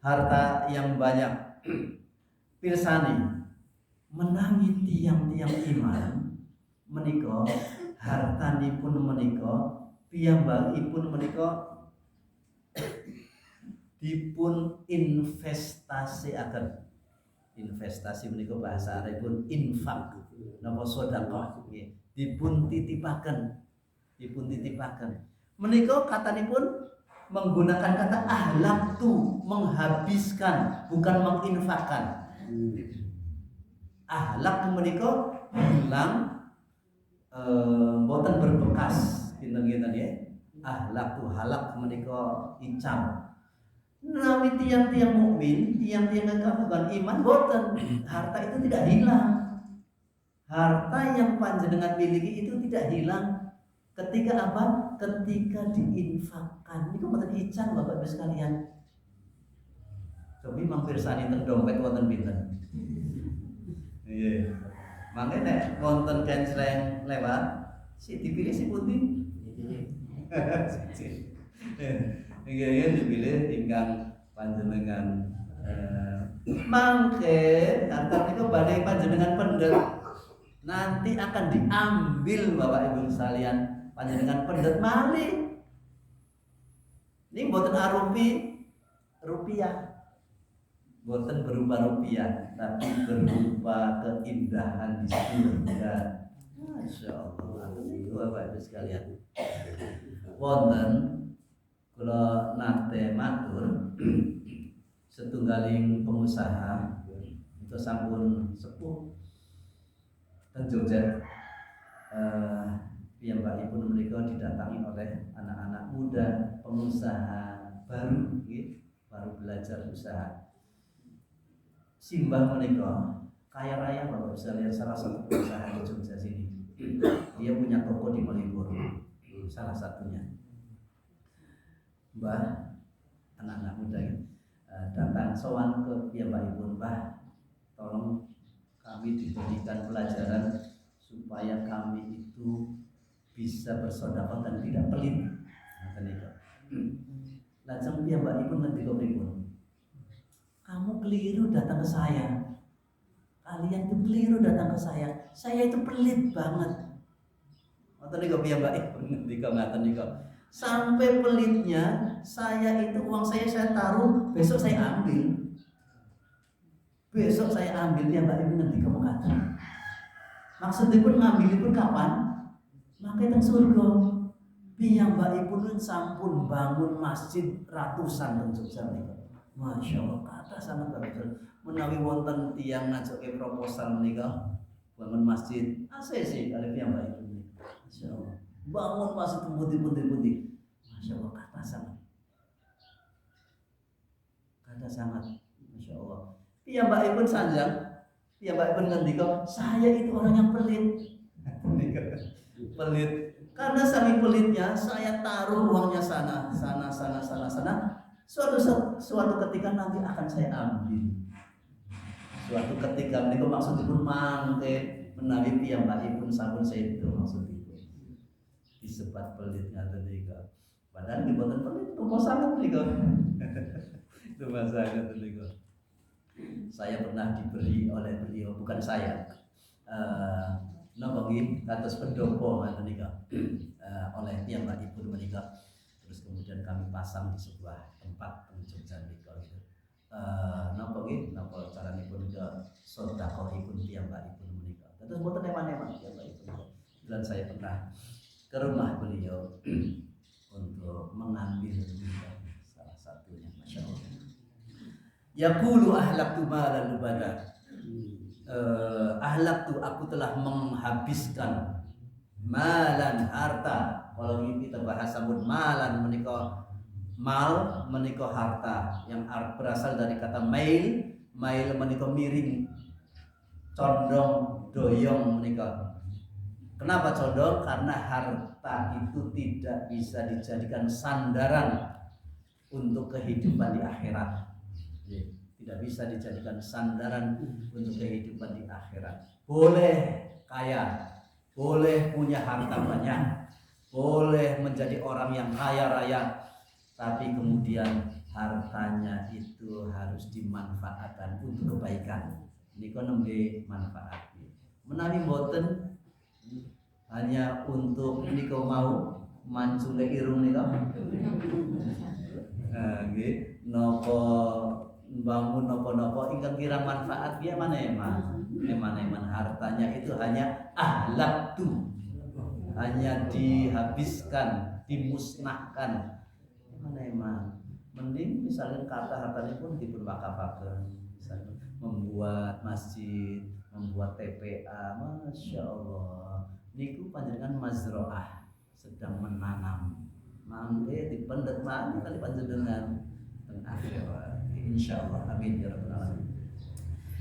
Harta yang banyak. Pirsani menangi tiang-tiang iman menika hartanipun menika piyambakipun menika dipun investasiaken. Investasi menika bahasa Arabipun infak napa sedekah nggih. Dipun titipaken menika katanipun menggunakan kata ahlaktu, menghabiskan, bukan menginfakkan. Ahlak menika hilang mboten berbekas kinten-kinten ya. Ahlaktu halak menika icam. Nawi tiang-tiang mukmin, tiang-tiang kekaguman iman boten, harta itu tidak hilang. Harta yang panjenengan miliki itu tidak hilang ketika apa? Ketika diinfakkan. Niku boten ican Bapak Ibu sekalian. Cobi mangpirsani teng dompet wonten pinten? Iya. Mangke nek wonten kencleng lewat, si dipilih si putih. Ingin dipilih ingkang panjenengan mangke harta niku badhe panjenengan pendet nanti akan diambil Bapak Ibu sekalian panjenengan pendet malih. Ini mboten arupi rupiah. Mboten berupa rupiah, tapi berupa keindahan di surga. Masya Allah, niku Bapak Ibu sekalian. Wonten kula nate matur setunggaling pengusaha itu sampun sepuh teng Jogja. Piyambakipun menika didatangi oleh anak-anak muda pengusaha baru, baru belajar usaha. Simbah menika kaya raya Bapak bisa lihat salah satu pengusaha di Jogja sini. Dia punya toko di Malioboro, salah satunya. Mbah, anak-anak muda datang sowan ke piyambakipun, Mbah, tolong kami diberikan pelajaran supaya kami itu bisa bersedekah dan tidak pelit. Lajeng piyambakipun ngendika pripun? Kamu keliru datang ke saya. Kalian itu keliru datang ke saya. Saya itu pelit banget. Ngoten niku piyambakipun ngendika ngaten niku. Sampai pelitnya saya itu uang saya taruh, besok saya ambil. Besok saya ambil piyambakipun ngendika mekaten. Maksudipun ngambilipun kapan? Maka teng surga. Piyambakipun sampun bangun masjid ratusan teng Jogja menika. Masya Allah, kata sangat bagus. Menawi wonten tiyang ngajoke proposal menika bangun masjid, ACC kali piyambakipun menika. Masya Allah. Bangun masjid pundi-pundi. Masya Allah, kata sangat. Masya Allah. Piyambakipun sanjang, piyambakipun ngendika, saya itu orang yang pelit. Pelit. Karena saking pelitnya, saya taruh uangnya sana. Suatu ketika nanti akan saya ambil. Suatu ketika niku maksudipun mangke menawi piyambakipun sampun sedo maksudipun. Disebat pelit ngaten niku. Padahal nggih boten pelit, tumpah sanget niku. Tumpah sanget niku. Saya pernah diberi oleh beliau, bukan saya. Napa nggih kados pendopo ngaten niku. Oleh piyambakipun menika. Terus kemudian kami pasang di sebuah tempat di Jogja menika gitu. Napa nggih napa caranipun ke sedekahipun piyambakipun menika. Terus mboten eman-eman piyambakipun. Dan saya pernah ke rumah beliau untuk mengambil salah satunya, Masya Allah. Yaqulu ahlaktu malan lubada. Ahlaktu, aku telah menghabiskan malan harta. Kalau kita bahasa malan menika mal menika harta yang berasal dari kata mail menika miring, condong, doyong menika. Kenapa condong? Karena harta itu tidak bisa dijadikan sandaran untuk kehidupan di akhirat. Tidak bisa dijadikan sandaran untuk kehidupan di akhirat. Boleh kaya, boleh punya harta banyak, boleh menjadi orang yang kaya raya, tapi kemudian hartanya itu harus dimanfaatkan untuk kebaikan. Niku nembe manfaat. Menawi mboten hanya untuk niku mau mancunge irung niku. Nggih, napa bangun nopo-nopo ingkang kirang manfaat dia eman hartanya itu hanya ahlaktu, hanya dihabiskan, dimusnahkan. Eman mending misalnya kata hartanya pun diberwakafaken, misalnya membuat masjid, membuat TPA. Masya Allah, niku panjenengan mazroah, sedang menanam. Mangke dipendet mangke kali panjenengan teng akhirat. Insyaallah, amin ya rabbal alamin.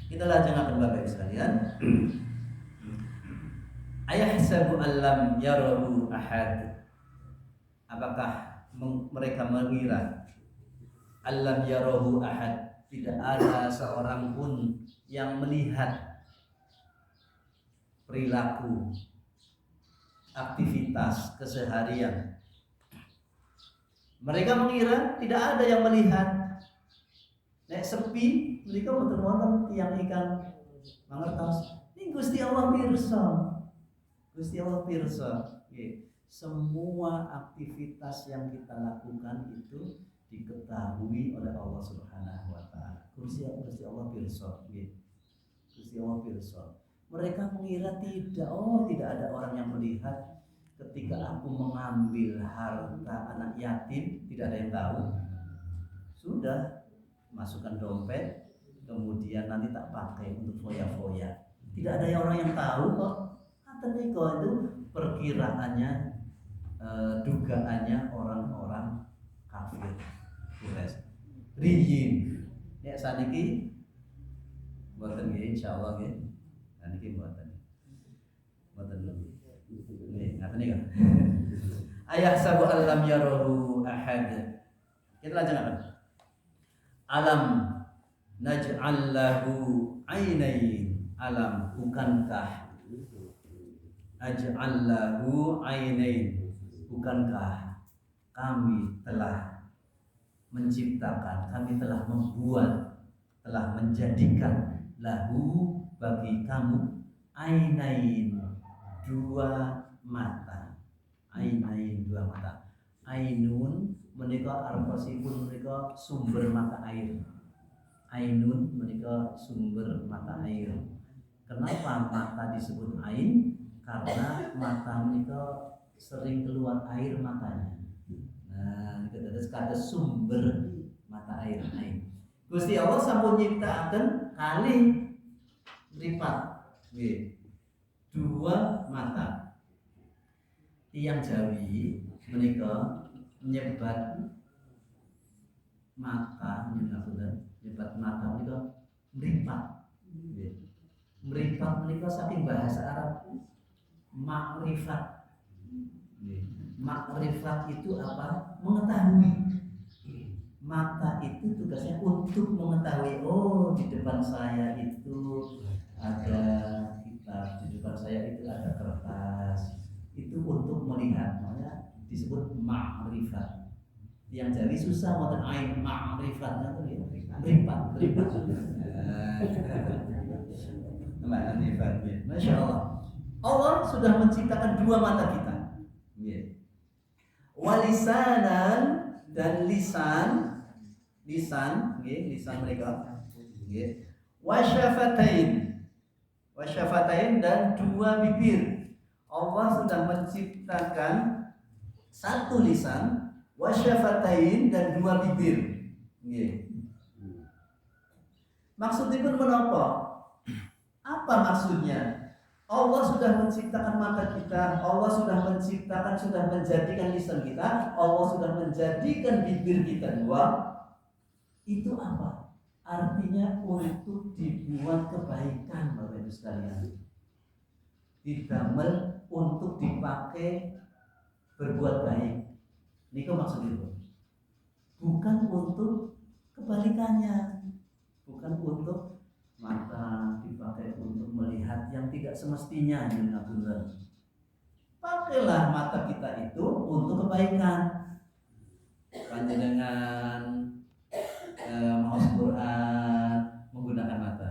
Kita lajengaken Bapak Ibu sekalian. Ayahsabu allam yarahu ahad. Apakah mereka mengira allam yarahu ahad, tidak ada seorang pun yang melihat perilaku, aktivitas keseharian Mereka mengira tidak ada yang melihat. Nek sepi, mereka betul-betul tiang ikan mangertos. Ini Gusti Allah pirsa. Gusti Allah pirsa. Semua aktivitas yang kita lakukan itu diketahui oleh Allah Subhanahu wa taala. Gusti Allah pirsa. Gusti Allah pirsa. Mereka mengira tidak ada orang yang melihat ketika aku mengambil harta anak yatim, tidak ada yang tahu. Sudah masukkan dompet, kemudian nanti tak pakai untuk foya-foya. Tidak ada orang yang tahu kok. Kata niko itu perkiraannya, dugaannya orang-orang kafir, Quraisy. Riyin. Ya saniki boten nggih insyaallah nggih. Saniki boten. Boten nggih. Ngaten iki. Ayah sabu alam yarahu ahad. Kita lanjutkan. Alam naj'al lahu ainain. Alam bukankah aj'al lahu ainain, bukankah kami telah menciptakan, kami telah membuat, telah menjadikan lahu bagi kamu ainain, dua mata. Ainain, dua mata. Ainun menika artosipun menika sumber mata air. Ainun menika sumber mata air. Kenapa mata disebut ain? Karena mata menika sering keluar air matanya. Nah, itu ada sumber mata air. Ain. Gusti Allah sampun nyiptakaken kali mripat. Nggih. Dua mata. Tiyang Jawi menika nyebat mata nyebat mata menika mripat. Nggih. Mripat menika saking bahasa Arab makrifat. Makrifat itu apa? Mengetahui. Mata itu tugasnya untuk mengetahui. Oh, di depan saya itu ada kitab, di depan saya itu ada kertas. Itu untuk melihat, makanya disebut makrifat. Yang jadi susah mau ain makrifatnya tuh mripat. Masya Allah. Allah sudah menciptakan dua mata kita. Walisanan dan lisan mereka. Wasyafatain dan dua bibir. Allah sudah menciptakan satu lisan, wasyafatain dan dua bibir. Maksudnya pun menapa? Apa maksudnya? Allah sudah menciptakan mata kita, Allah sudah menjadikan lisan kita, Allah sudah menjadikan bibir kita dua. Itu apa? Artinya untuk dibuat kebaikan, Bapak Ibu sekalian. Didamel untuk dipakai berbuat baik. Niku maksudnya. Bukan untuk kebalikannya. Bukan untuk mata dipakai untuk melihat yang tidak semestinya. Pakailah mata kita itu untuk kebaikan. Panjenengan maos Quran menggunakan mata.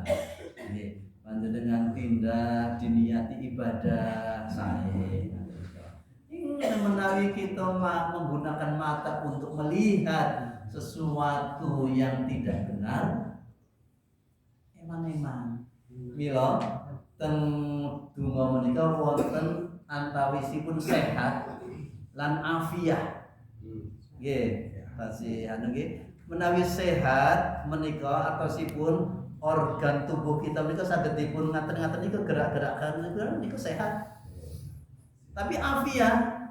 Panjenengan tindak diniati ibadah sae. Ingin menawi kita menggunakan mata untuk melihat sesuatu yang tidak benar. Eman mila teng donga menika wonten antawisipun sehat lan afiah. Nggih, tasih anu nggih. Menawi sehat menika atosipun organ tubuh kita menika saged dipun ngaten-ngaten niku gerak-gerakan niku sehat. Tapi afiah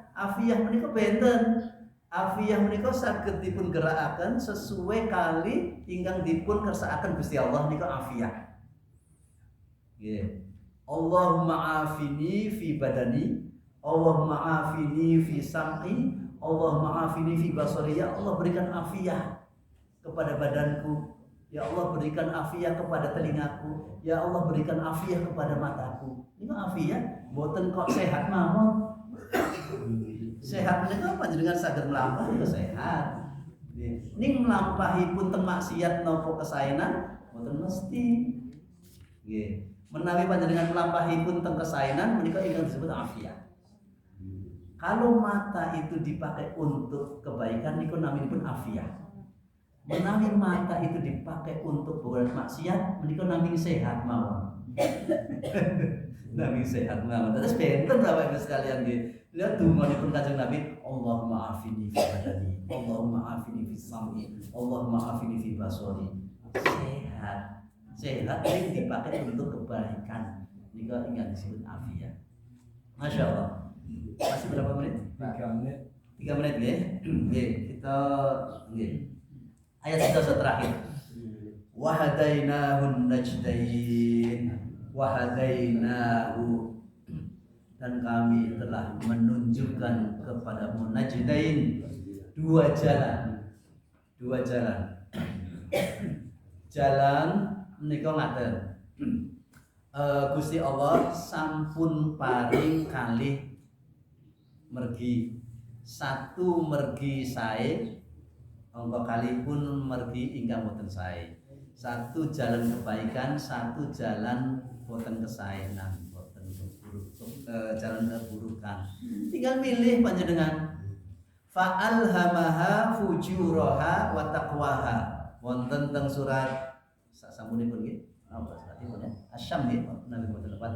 menika benten. Afiah menika saged dipun gerakaken sesuai kali ingkang dipun kersakaken Gusti Allah nika afiah. Nggih. Allahumma afini fi badani, Allahumma afini fi sam'i, Allahumma afini fi basari. Ya Allah berikan afiah kepada badanku. Ya Allah berikan afiah kepada telingaku. Ya Allah berikan afiah kepada mataku. Ini afiah, boten kok sehat mawon. Sehat menika panjenengan saged mlampah ya sehat. Ning mlampahipun teng maksiat napa kesaenan mboten mesti. Nggih. Menawi panjenengan mlampahipun teng kesaenan menika ingkang disebut afiat. Kalau mata itu dipakai untuk kebaikan niku naminipun afiat. Menawi mata itu dipakai untuk berbuat maksiat menika nami sehat mawon. Nami sehat mawon. Terus benten Bapak Ibu sekalian nggih. Lihat donganipun Kanjeng Nabi, Allahumma afini fi badani, Allahumma afini fi sam'i, Allahumma afini fi basari. Sehat. Sehat ini dipakai untuk kebaikan. Nika ingat disebut afiat. Masya Allah. Masih berapa menit? 3 menit. 3 menit nggih. Nggih, kita nggih. Ayat kita terakhir. Wa hadainahun najdain. Wa hadainahu, dan kami telah menunjukkan kepadamu najdain, dua jalan. Jalan menika ngaten. Gusti Allah sampun paring kalih mergi. Satu mergi sae, angka kalipun mergi ingkang boten sae. Satu jalan kebaikan, satu jalan boten kesaenan. Jalan keburukan. Tinggal milih panjenengan. Fa'alhamaha fujuraha wa taqwaha. Wonten teng surat sasampunipun nggih. Apa suratipun ya? Asyam nggih, Nabi Muhammad lepat.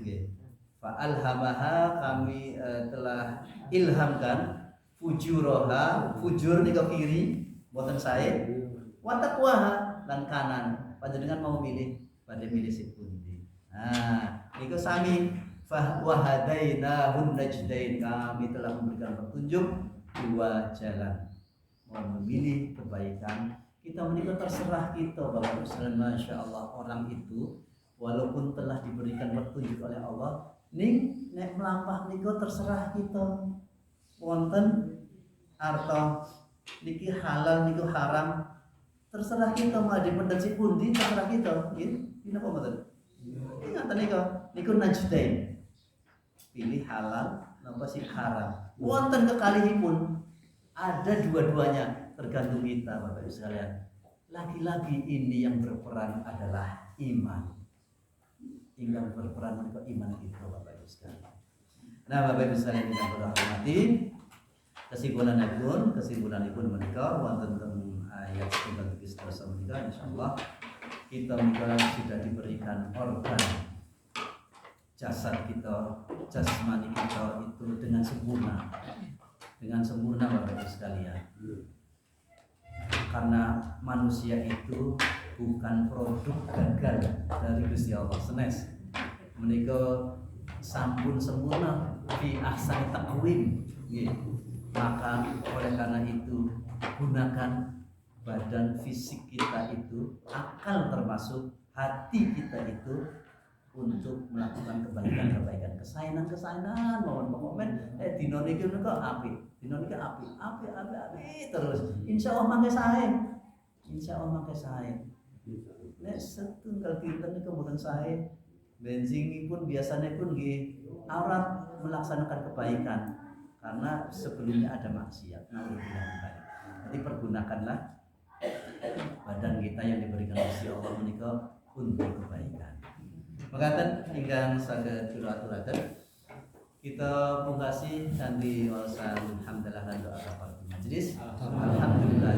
Nggih. Fa'alhamaha, kami telah ilhamkan fujuraha, fujur nika kiri, boten sae. Wa taqwaha lan kanan. Panjenengan mau milih, badhe milih sing pundi. Nah, niku sami Wahadainahun najdain, kami telah memberikan petunjuk dua jalan. Mau memilih kebaikan, kita menikah terserah kita Bapak Ibu sekalian. Masya Allah, orang itu walaupun telah diberikan petunjuk oleh Allah, ning nek melampah nikah terserah kita. Wonten arto niki halal niku haram, terserah kita. Mau dipendhet pundi terserah kita. Nggih, napa mboten? Ingat niku najdain. Pilih halal napa sih haram. Wonten kekalihipun ada dua-duanya, tergantung kita Bapak Ibu sekalian. Lagi-lagi ini yang berperan adalah iman. Yang berperan menika iman kita Bapak Ibu sekalian. Nah Bapak Ibu sekalian yang berhormati, kesimpulanipun menika wonten teng ayat 17 menika insyaallah kita menika sudah diberikan organ jasad kita, jasmani kita itu dengan sempurna Bapak Ibu sekalian. Karena manusia itu bukan produk gagal dari Gusti Allah senes. Menika sampun sempurna fi ahsani taqwim. Maka oleh karena itu gunakan badan fisik kita itu, akal termasuk hati kita itu untuk melakukan kebaikan, kesaenan mohon pokoknya dina niki menika apik, dina niki apik terus. Insyaallah mangke sae. Nek setunggal dinten niku mboten sae, bensinipun biasanya pun nggih aurat melaksanakan kebaikan karena sebelumnya ada maksiat. Jadi pergunakanlah badan kita yang diberikan Gusti Allah menika untuk kebaikan. Makaten ingkang saged kula aturaken, kita pungkasi kanthi waosan hamdalah lan doa kafarah majelis. Alhamdulillah.